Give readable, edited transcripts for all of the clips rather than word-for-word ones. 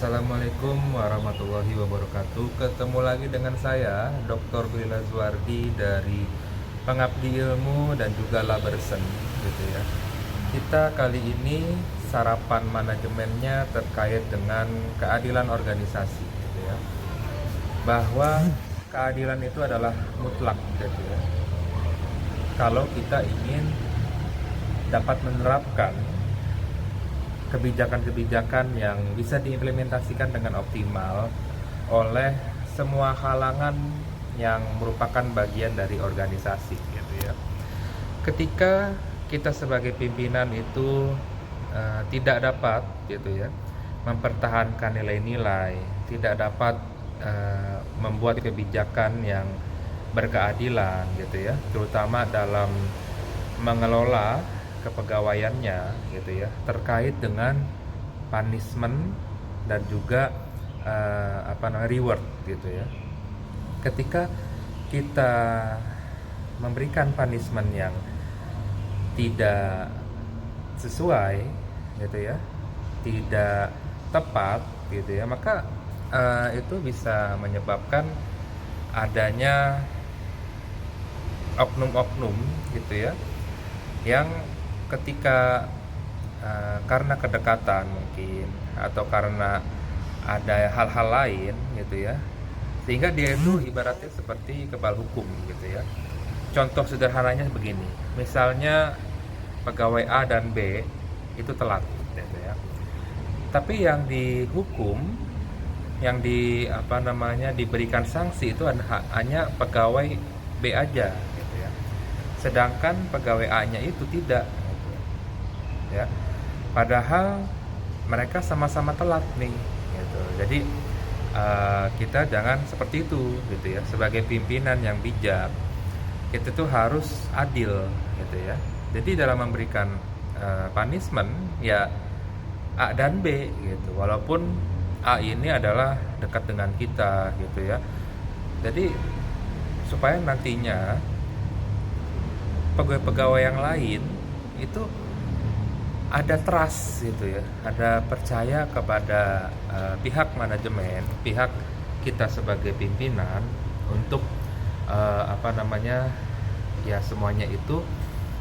Assalamualaikum warahmatullahi wabarakatuh. Ketemu lagi dengan saya, Dr. Billy Lazuardi dari Pengabdi Ilmu dan juga Labersen, gitu ya. Kita kali ini sarapan manajemennya terkait dengan keadilan organisasi, gitu ya. Bahwa keadilan itu adalah mutlak, gitu ya. Kalau kita ingin dapat menerapkan kebijakan-kebijakan yang bisa diimplementasikan dengan optimal oleh semua kalangan yang merupakan bagian dari organisasi, gitu ya. Ketika kita sebagai pimpinan itu tidak dapat, gitu ya, mempertahankan nilai-nilai, tidak dapat membuat kebijakan yang berkeadilan, gitu ya, terutama dalam mengelola kepegawaiannya, gitu ya, terkait dengan punishment dan juga reward, gitu ya. Ketika kita memberikan punishment yang tidak sesuai, gitu ya, tidak tepat, gitu ya, maka itu bisa menyebabkan adanya oknum-oknum, gitu ya, yang ketika karena kedekatan mungkin atau karena ada hal-hal lain, gitu ya, sehingga dia itu ibaratnya seperti kebal hukum, gitu ya. Contoh sederhananya begini, misalnya pegawai A dan B itu telat, gitu ya, tapi yang dihukum, yang diberikan sanksi itu hanya pegawai B aja, gitu ya, sedangkan pegawai A-nya itu tidak, gitu ya. Padahal mereka sama-sama telat nih, gitu. Jadi kita jangan seperti itu, gitu ya. Sebagai pimpinan yang bijak, kita tuh harus adil, gitu ya. Jadi dalam memberikan punishment ya A dan B, gitu. Walaupun A ini adalah dekat dengan kita, gitu ya. Jadi supaya nantinya pegawai-pegawai yang lain itu ada trust, gitu ya, ada percaya kepada pihak manajemen, pihak kita sebagai pimpinan untuk ya semuanya itu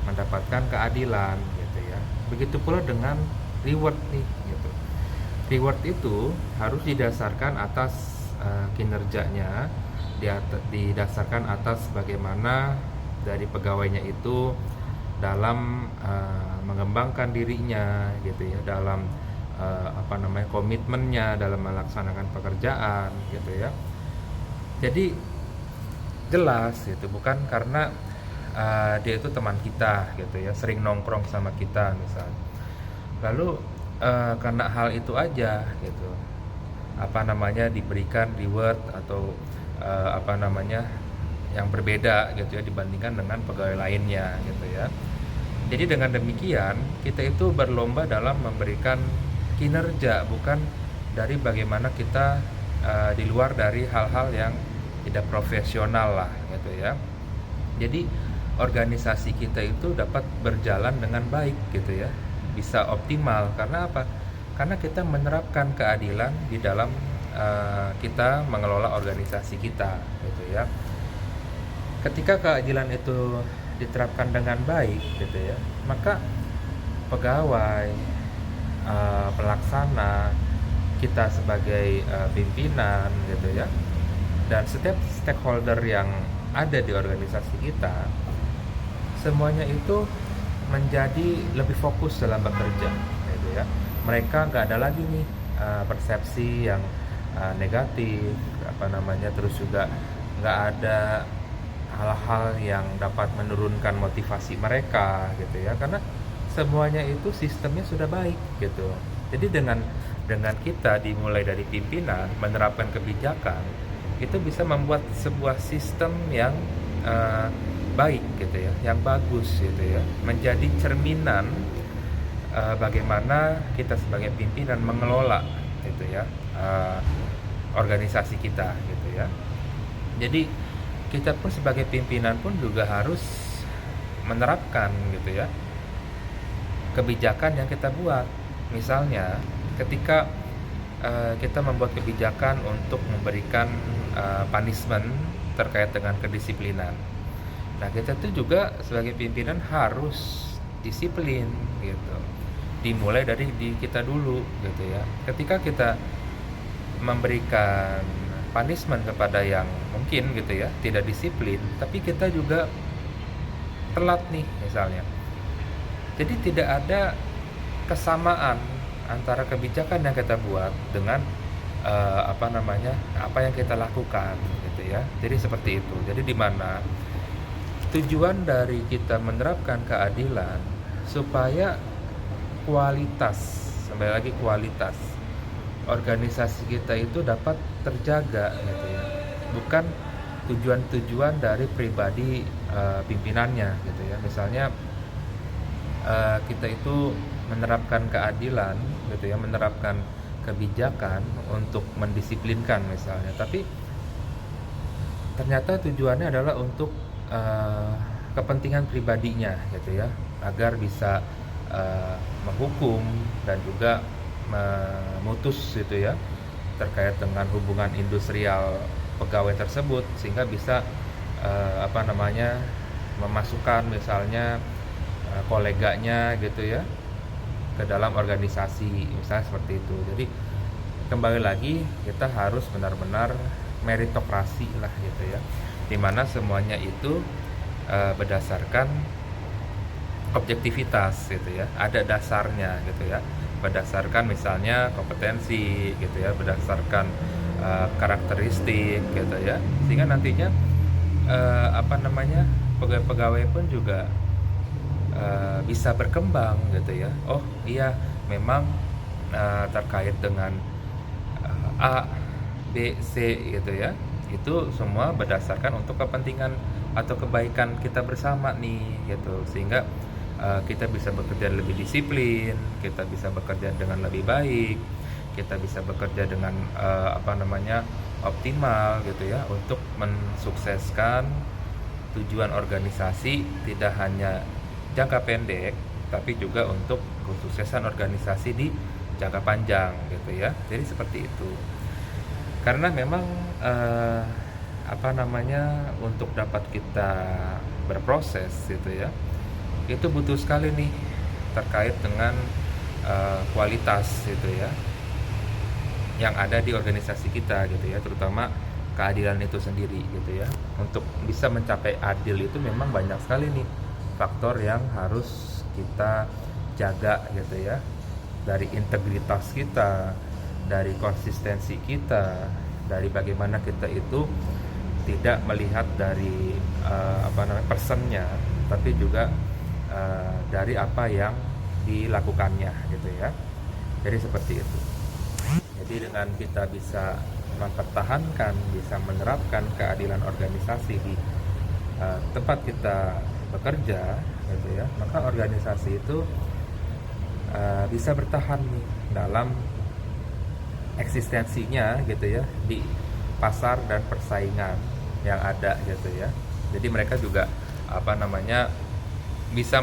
mendapatkan keadilan, gitu ya. Begitu pula dengan reward nih, gitu. Reward itu harus didasarkan atas kinerjanya, didasarkan atas bagaimana dari pegawainya itu dalam mengembangkan dirinya, gitu ya, dalam komitmennya dalam melaksanakan pekerjaan, gitu ya. Jadi jelas, gitu, bukan karena dia itu teman kita, gitu ya, sering nongkrong sama kita misalnya, lalu karena hal itu aja, gitu, diberikan reward atau yang berbeda, gitu ya, dibandingkan dengan pegawai lainnya, gitu ya. Jadi dengan demikian kita itu berlomba dalam memberikan kinerja, bukan dari bagaimana kita di luar dari hal-hal yang tidak profesional lah, gitu ya. Jadi organisasi kita itu dapat berjalan dengan baik, gitu ya, bisa optimal. Karena apa? Karena kita menerapkan keadilan di dalam kita mengelola organisasi kita, gitu ya. Ketika keadilan itu diterapkan dengan baik, gitu ya, maka pegawai, pelaksana, kita sebagai pimpinan, gitu ya, dan setiap stakeholder yang ada di organisasi kita, semuanya itu menjadi lebih fokus dalam bekerja, gitu ya. Mereka nggak ada lagi nih persepsi yang negatif, terus juga nggak ada hal-hal yang dapat menurunkan motivasi mereka, gitu ya, karena semuanya itu sistemnya sudah baik, gitu. Jadi dengan kita dimulai dari pimpinan menerapkan kebijakan, itu bisa membuat sebuah sistem yang baik, gitu ya, yang bagus, gitu ya, menjadi cerminan bagaimana kita sebagai pimpinan mengelola, gitu ya, organisasi kita, gitu ya. Jadi kita pun sebagai pimpinan pun juga harus menerapkan, gitu ya, kebijakan yang kita buat. Misalnya ketika kita membuat kebijakan untuk memberikan punishment terkait dengan kedisiplinan. Nah, kita tuh juga sebagai pimpinan harus disiplin gitu. Dimulai dari di kita dulu gitu ya. Ketika kita memberikan punishment kepada yang mungkin gitu ya tidak disiplin, tapi kita juga telat nih misalnya. Jadi tidak ada kesamaan antara kebijakan yang kita buat dengan apa yang kita lakukan gitu ya. Jadi seperti itu. Jadi di mana tujuan dari kita menerapkan keadilan supaya kualitas, kembali lagi kualitas organisasi kita itu dapat terjaga gitu ya. Bukan tujuan-tujuan dari pribadi pimpinannya gitu ya. Misalnya kita itu menerapkan keadilan gitu ya, menerapkan kebijakan untuk mendisiplinkan misalnya, tapi ternyata tujuannya adalah untuk kepentingan pribadinya gitu ya, agar bisa menghukum dan juga memutus gitu ya terkait dengan hubungan industrial pegawai tersebut, sehingga bisa memasukkan misalnya koleganya gitu ya ke dalam organisasi misalnya seperti itu. Jadi kembali lagi kita harus benar-benar meritokrasi lah gitu ya, dimana semuanya itu berdasarkan objektivitas gitu ya, ada dasarnya gitu ya, berdasarkan misalnya kompetensi gitu ya, berdasarkan karakteristik gitu ya, sehingga nantinya pegawai-pegawai pun juga bisa berkembang gitu ya. Oh iya, memang terkait dengan A, B, C gitu ya, itu semua berdasarkan untuk kepentingan atau kebaikan kita bersama nih gitu, sehingga kita bisa bekerja lebih disiplin, kita bisa bekerja dengan lebih baik, kita bisa bekerja dengan optimal gitu ya, untuk mensukseskan tujuan organisasi, tidak hanya jangka pendek tapi juga untuk kesuksesan organisasi di jangka panjang gitu ya. Jadi seperti itu. Karena memang untuk dapat kita berproses gitu ya, itu butuh sekali nih terkait dengan kualitas gitu ya yang ada di organisasi kita gitu ya, terutama keadilan itu sendiri gitu ya. Untuk bisa mencapai adil itu memang banyak sekali nih faktor yang harus kita jaga gitu ya, dari integritas kita, dari konsistensi kita, dari bagaimana kita itu tidak melihat dari personnya, tapi juga dari apa yang dilakukannya gitu ya. Jadi seperti itu. Jadi dengan kita bisa mempertahankan, bisa menerapkan keadilan organisasi di tempat kita bekerja gitu ya, maka organisasi itu bisa bertahan nih dalam eksistensinya gitu ya di pasar dan persaingan yang ada gitu ya. Jadi mereka juga bisa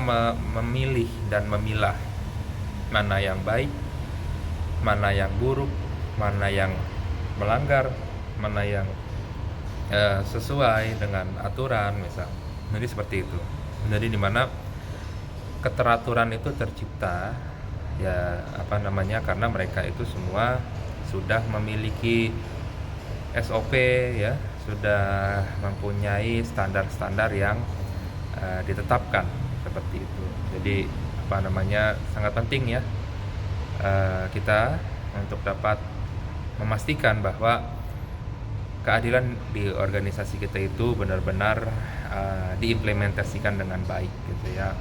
memilih dan memilah mana yang baik, mana yang buruk, mana yang melanggar, mana yang sesuai dengan aturan misal. Jadi seperti itu. Jadi dimana keteraturan itu tercipta ya karena mereka itu semua sudah memiliki SOP ya, sudah mempunyai standar-standar yang ditetapkan seperti itu. Jadi sangat penting ya kita untuk dapat memastikan bahwa keadilan di organisasi kita itu benar-benar diimplementasikan dengan baik gitu ya.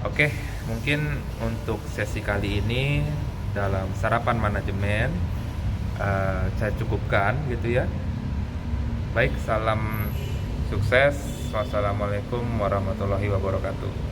Oke, mungkin untuk sesi kali ini dalam sarapan manajemen saya cukupkan gitu ya. Baik, salam sukses. Wassalamualaikum warahmatullahi wabarakatuh.